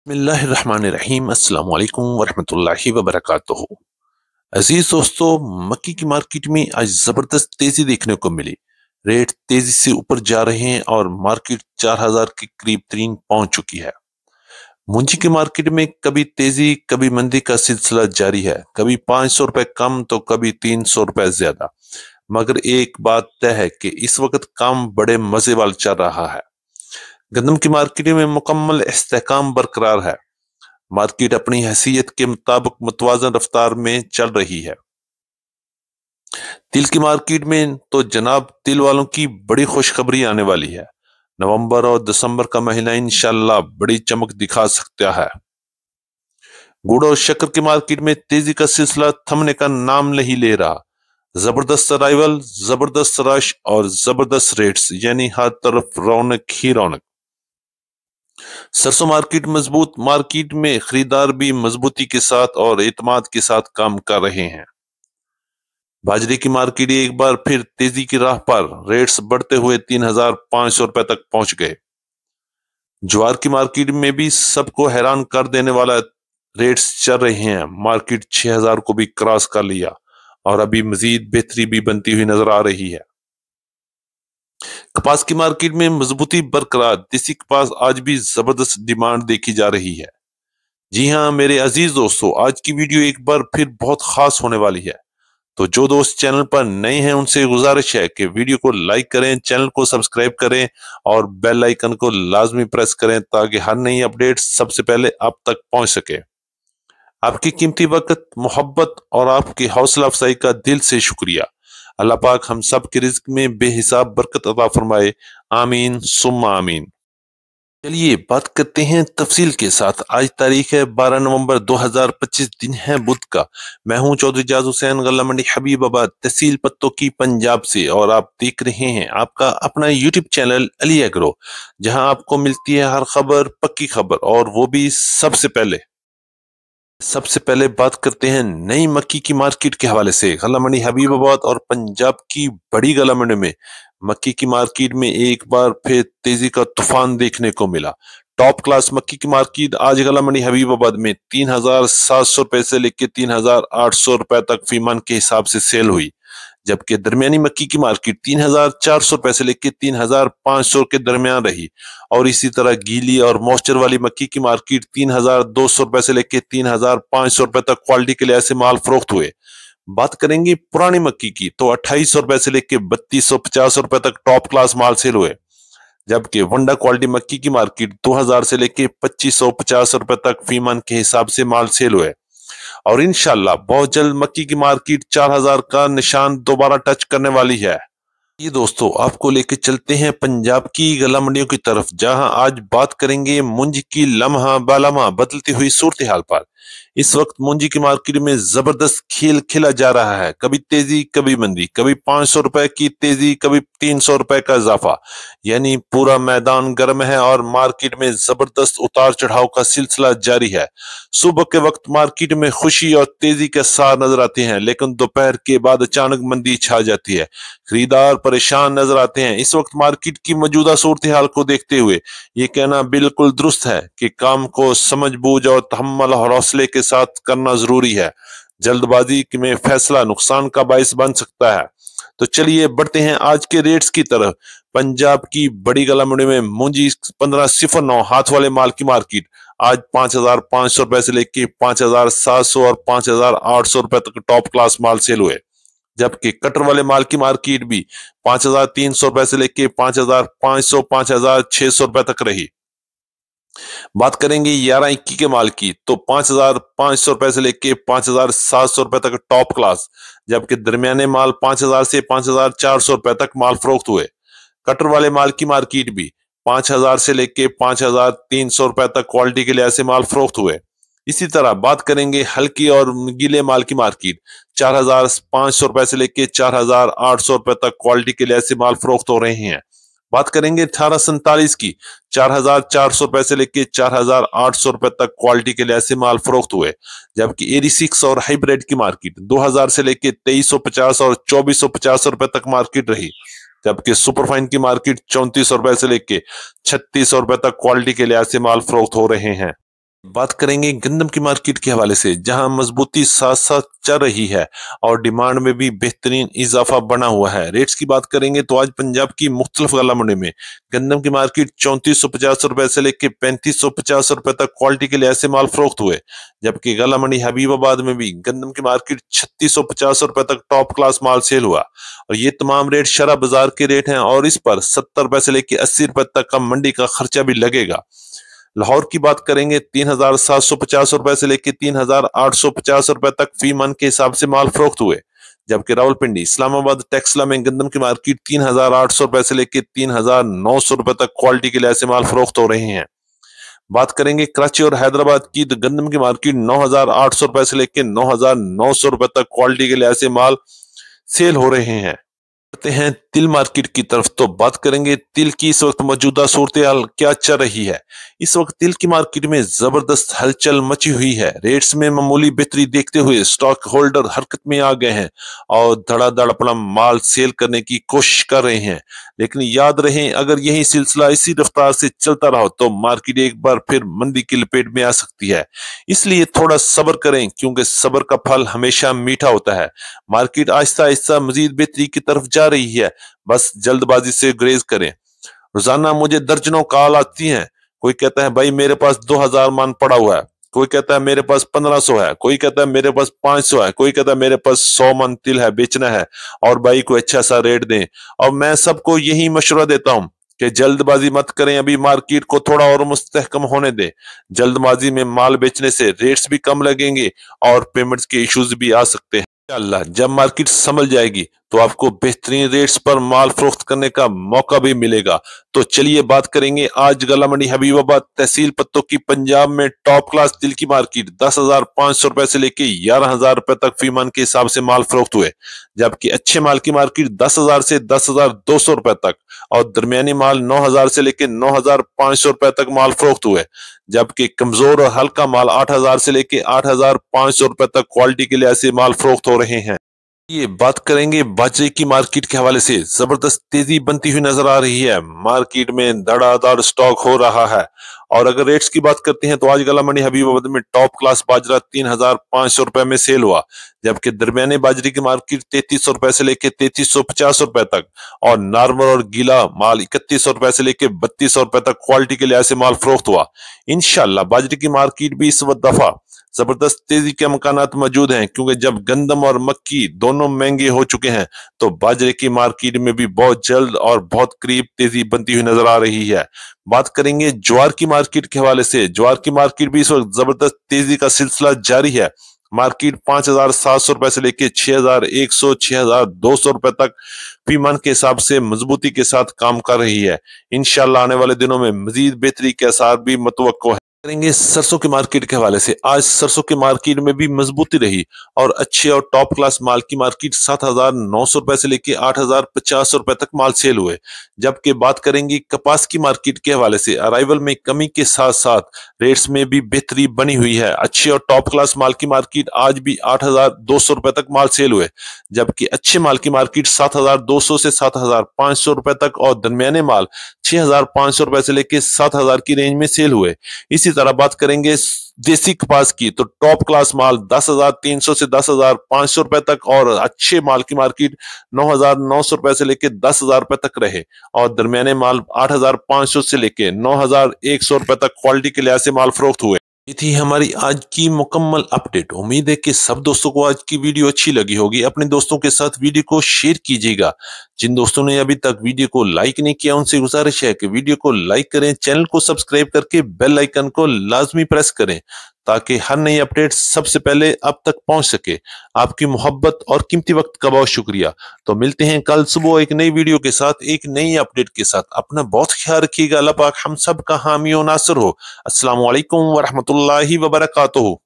बिस्मिल्लाहिर्रहमानिर्रहीम। अस्सलाम वालेकुम वरहमतुल्लाहि वबरकातुहू। अजीज दोस्तों, मक्की की मार्केट में आज जबरदस्त तेजी देखने को मिली। रेट तेजी से ऊपर जा रहे हैं और मार्केट 4000 के करीब तरीन पहुंच चुकी है। मुंजी की मार्केट में कभी तेजी कभी मंदी का सिलसिला जारी है, कभी 500 रुपए कम तो कभी 300 रुपए ज्यादा। मगर एक बात तय है कि इस वक्त काम बड़े मजे वाला चल रहा है। गंदम की मार्केट में मुकम्मल इस्तेहकाम बरकरार है। मार्केट अपनी हैसियत के मुताबिक मुतवाजन रफ्तार में चल रही है। तिल की मार्केट में तो जनाब तिल वालों की बड़ी खुशखबरी आने वाली है। नवंबर और दिसंबर का महीना इंशाल्लाह बड़ी चमक दिखा सकता है। गुड़ और शक्कर की मार्केट में तेजी का सिलसिला थमने का नाम नहीं ले रहा। जबरदस्त अराइवल, जबरदस्त रश और जबरदस्त रेट्स, यानी हर तरफ रौनक ही रौनक। सरसों मार्केट मजबूत, मार्केट में खरीदार भी मजबूती के साथ और एतमाद के साथ काम कर रहे हैं। बाजरे की मार्केट एक बार फिर तेजी की राह पर, रेट्स बढ़ते हुए 3500 रुपए तक पहुंच गए। ज्वार की मार्केट में भी सबको हैरान कर देने वाला रेट्स चल रहे हैं। मार्केट 6000 को भी क्रॉस कर लिया और अभी मजीद बेहतरी भी बनती हुई नजर आ रही है। कपास की मार्केट में मजबूती बरकरार, देसी कपास आज भी जबरदस्त डिमांड देखी जा रही है। जी हाँ मेरे अजीज दोस्तों, आज की वीडियो एक बार फिर बहुत खास होने वाली है। तो जो दोस्त चैनल पर नए हैं उनसे गुजारिश है कि वीडियो को लाइक करें, चैनल को सब्सक्राइब करें और बेल आइकन को लाजमी प्रेस करें ताकि हर नई अपडेट सबसे पहले आप तक पहुंच सके। आपकी कीमती वक्त, मोहब्बत और आपकी हौसला अफजाई का दिल से शुक्रिया। अल्लाह पाक हम सब के रिज्क में बेहिसाब बरकत अता फरमाए। आमीन सुम्मा आमीन। चलिए बात करते हैं तफसील के साथ। आज तारीख है 12 नवंबर 2025, दिन है बुध का। मैं हूं चौधरी जाज हुसैन, गल्ला मंडी हबीबाबाद, तहसील पत्तों की, पंजाब से, और आप देख रहे हैं आपका अपना यूट्यूब चैनल अली एग्रो, जहां आपको मिलती है हर खबर, पक्की खबर, और वो भी सबसे पहले। सबसे पहले बात करते हैं नई मक्की की मार्केट के हवाले से। गल्ला मंडी हबीबाबाद और पंजाब की बड़ी गल्ला मंडी में मक्की की मार्केट में एक बार फिर तेजी का तूफान देखने को मिला। टॉप क्लास मक्की की मार्केट आज गल्ला मंडी हबीबाबाद में 3700 रुपए से लेकर 3800 रुपए तक फीमन के हिसाब से सेल हुई, जबकि दरमियानी मक्की की मार्केट 3400 रुपए से लेकर 3500 के दरमियान रही। और इसी तरह गीली और मॉइस्चर वाली मक्की की मार्केट 3200 रुपए से लेकर 3500 रुपए तक क्वालिटी के लिहाज से माल फरोख्त हुए। बात करेंगे पुरानी मक्की की तो 2800 रुपए से लेकर 3250 रुपए तक टॉप क्लास माल सेल हुए, जबकि वंडा क्वालिटी मक्की की मार्केट 2000 से लेकर 2550 रुपए तक फीमन के हिसाब से माल सेल हुए। और इंशाल्लाह बहुत जल्द मक्की की मार्केट 4000 का निशान दोबारा टच करने वाली है। ये दोस्तों आपको लेके चलते हैं पंजाब की गला मंडियों की तरफ, जहां आज बात करेंगे मुंजी की लम्हा बालम्हा बदलती हुई सूरत हाल पर। इस वक्त मुंजी की मार्केट में जबरदस्त खेल खेला जा रहा है। कभी तेजी कभी मंदी, कभी 500 रुपए की तेजी, कभी 300 रुपए का इजाफा, यानी पूरा मैदान गर्म है और मार्केट में जबरदस्त उतार चढ़ाव का सिलसिला जारी है। सुबह के वक्त मार्केट में खुशी और तेजी के साथ नजर आते हैं, लेकिन दोपहर के बाद अचानक मंदी छा जाती है। खरीदार परेशान नजर आते हैं। इस वक्त मार्केट की मौजूदा सूरत हाल को देखते हुए ये कहना बिल्कुल दुरुस्त है कि काम को समझ बूझ और तहम्मुल और हौसले के साथ करना जरूरी है। जल्दबाजी में फैसला नुकसान का बायस बन सकता है। तो चलिए बढ़ते हैं आज के रेट्स की तरफ। पंजाब की बड़ी गला मंडी में मुंजी 1509 हाथ वाले माल की मार्केट आज 5500 रुपए से लेकर 5700 और 5800 रुपए तक टॉप क्लास माल सेल हुए, जबकि कटर वाले माल की मार्केट भी 5300 रुपए से लेकर 5500 5600 रुपए तक रही। बात करेंगे 11-21 के माल की तो 5500 रुपए से लेके 5700 रुपए तक टॉप क्लास, जबकि दरमियाने माल 5000 से 5400 रुपए तक माल फरोख्त हुए। कटर वाले माल की मार्केट भी 5000 से लेके 5300 रुपए तक क्वालिटी के लिहाज से माल फरोख्त हुए। इसी तरह बात करेंगे हल्की और गीले माल की मार्केट 4500 रुपए से लेके 4800 रुपए तक क्वालिटी के लिहाज से माल फरोख्त हो रहे हैं। बात करेंगे 1847 की 4400 रुपए से लेके 4800 रुपए तक क्वालिटी के लिहाज से माल फरोख्त हुए, जबकि 86 और हाइब्रिड की मार्केट 2000 से लेके 2350 और 2450 रुपए तक मार्केट रही, जबकि सुपरफाइन की मार्केट 3400 रुपए से लेके 3600 रुपए तक क्वालिटी के लिहाज से माल फरोख्त हो रहे हैं। बात करेंगे गंदम की मार्केट के हवाले से, जहां मजबूती साथ साथ चल रही है और डिमांड में भी बेहतरीन इजाफा बना हुआ है। रेट्स की बात करेंगे तो आज पंजाब की मुख्तलिफ गला मंडी में गंदम की मार्केट 3450 रुपए से लेकर 3550 रुपए तक क्वालिटी के लिए ऐसे माल फरोख्त हुए, जबकि गला मंडी हबीबाबाद में भी गंदम की मार्केट 3650 रुपए तक टॉप क्लास माल सेल हुआ। और ये तमाम रेट शरह बाजार के रेट हैं और इस पर 70 रुपए से लेकर 80 रुपए तक का मंडी का खर्चा भी लगेगा। लाहौर की बात करेंगे 3750 रुपए से लेकर 3850 रुपए तक फी मन के हिसाब से माल फरोख्त हुए, जबकि रावलपिंडी इस्लामाबाद टेक्सला में गंदम की मार्केट 3800 रुपए से लेकर 3900 रुपए तक क्वालिटी के लिए ऐसे माल फरोख्त हो रहे हैं। बात करेंगे कराची और हैदराबाद की, तो गंदम की मार्केट 9800 रुपए से लेकर 9900 रुपए तक क्वालिटी के लिए ऐसे माल सेल हो रहे हैं। करते हैं तिल मार्केट की तरफ, तो बात करेंगे तिल की इस वक्त मौजूदा सूरत हाल क्या चल रही है। इस वक्त तिल की मार्केट में जबरदस्त हलचल मची हुई है। रेट्स में मामूली बेहतरी देखते हुए स्टॉक होल्डर हरकत में आ गए हैं और धड़ाधड़ अपना माल सेल करने की कोशिश कर रहे हैं। लेकिन याद रहे, अगर यही सिलसिला इसी रफ्तार से चलता रहा तो मार्केट एक बार फिर मंदी की लपेट में आ सकती है। इसलिए थोड़ा सब्र करें, क्योंकि सब्र का फल हमेशा मीठा होता है। मार्केट आहिस्ता आहिस्ता मजीद बेहतरी की तरफ जा रही है, बस जल्दबाजी से ग्रेज करें। रोजाना मुझे दर्जनों कॉल आती हैं। कोई कहता है भाई मेरे पास 2000 मान पड़ा हुआ है, कोई कहता है मेरे पास 1500 है, कोई कहता है मेरे पास 500 है, कोई कहता है मेरे पास 100 मन तिल है बेचना है और भाई को अच्छा सा रेट दें। और मैं सबको यही मशवरा देता हूं कि जल्दबाजी मत करें, अभी मार्केट को थोड़ा और मुस्तहकम होने दें। जल्दबाजी में माल बेचने से रेट्स भी कम लगेंगे और पेमेंट्स के इश्यूज भी आ सकते हैं। इंशाअल्लाह जब मार्केट संभल जाएगी तो आपको बेहतरीन रेट्स पर माल फरोख्त करने का मौका भी मिलेगा। तो चलिए बात करेंगे आज गला मंडी हबीबाबाद तहसील पत्तों की पंजाब में टॉप क्लास तिल की मार्केट 10,500 रुपए से लेके 11,000 रुपए तक फी मन के हिसाब से माल फरोख्त हुए, जबकि अच्छे माल की मार्केट 10,000 से 10,200 रुपए तक और दरमियानी माल 9,000 से लेके 9,500 रुपए तक माल फरोख्त हुए, जबकि कमजोर और हल्का माल 8,000 से लेके 8,500 रुपए तक क्वालिटी के लिए ऐसे माल फरोख्त हो रहे हैं। ये बात करेंगे बाजरे की मार्केट के हवाले से, जबरदस्त तेजी बनती हुई नजर आ रही है। मार्केट में धड़ाधड़ स्टॉक हो रहा है। और अगर रेट्स की बात करते हैं तो आज गला मंडी हबीबाबाद में टॉप क्लास बाजरा 3,500 रुपए में सेल हुआ, जबकि दरमियाने बाजरे की मार्केट 3,300 रुपए से लेके 3,350 रुपए तक और नॉर्मल और गीला माल 3,100 रुपए से लेके 3,200 रुपए तक क्वालिटी के लिए ऐसे माल फरोख्त हुआ। इंशाल्लाह बाजरे की मार्केट भी इस दफा जबरदस्त तेजी के अमकानात मौजूद हैं, क्योंकि जब गंदम और मक्की दोनों महंगे हो चुके हैं तो बाजरे की मार्केट में भी बहुत जल्द और बहुत करीब तेजी बनती हुई नजर आ रही है। बात करेंगे ज्वार की मार्केट के हवाले से, ज्वार की मार्केट भी इस वक्त जबरदस्त तेजी का सिलसिला जारी है। मार्केट 5,700 रुपए से लेके 6,100 6,200 रुपए तक फी मन के हिसाब से मजबूती के साथ काम कर रही है। इंशाल्लाह आने वाले दिनों में मजीद बेहतरी के आसार भी मुतवक्को है। करेंगे सरसों की मार्केट के हवाले से, आज सरसों की मार्केट में भी मजबूती रही और अच्छे और टॉप क्लास माल की मार्केट 7,900 रुपए से लेके 8,050 रुपए तक माल सेल हुए, जबकि बात करेंगे कपास की मार्केट के हवाले से, अराइवल में कमी के साथ साथ रेट्स में भी बेहतरी बनी हुई है। अच्छे और टॉप क्लास माल की मार्केट आज भी 8,200 रुपए तक माल सेल हुए, जबकि अच्छे माल की मार्केट 7,200 से 7,500 रुपए तक और दरमियाने माल 6,500 रुपए से लेके 7,000 की रेंज में सेल हुए। इसी तरह बात करेंगे देसी कपास की, तो टॉप क्लास माल 10,300 से 10,500 रुपए तक और अच्छे माल की मार्केट 9,900 रुपए से लेके 10,000 रुपए तक रहे और दरमियाने माल 8,500 से लेके 9,100 रुपए तक क्वालिटी के लिहाज से माल फरोख्त हुए। ये थी हमारी आज की मुकम्मल अपडेट। उम्मीद है कि सब दोस्तों को आज की वीडियो अच्छी लगी होगी। अपने दोस्तों के साथ वीडियो को शेयर कीजिएगा। जिन दोस्तों ने अभी तक वीडियो को लाइक नहीं किया उनसे गुजारिश है कि वीडियो को लाइक करें, चैनल को सब्सक्राइब करके बेल आइकन को लाजमी प्रेस करें ताकि हर नई अपडेट सबसे पहले आप तक पहुंच सके। आपकी मोहब्बत और कीमती वक्त का बहुत शुक्रिया। तो मिलते हैं कल सुबह एक नई वीडियो के साथ, एक नई अपडेट के साथ। अपना बहुत ख्याल रखिएगा। अल्लाह पाक हम सब का हामी और नासिर हो। अस्सलाम वालेकुम व रहमतुल्लाहि व बरकातुहू।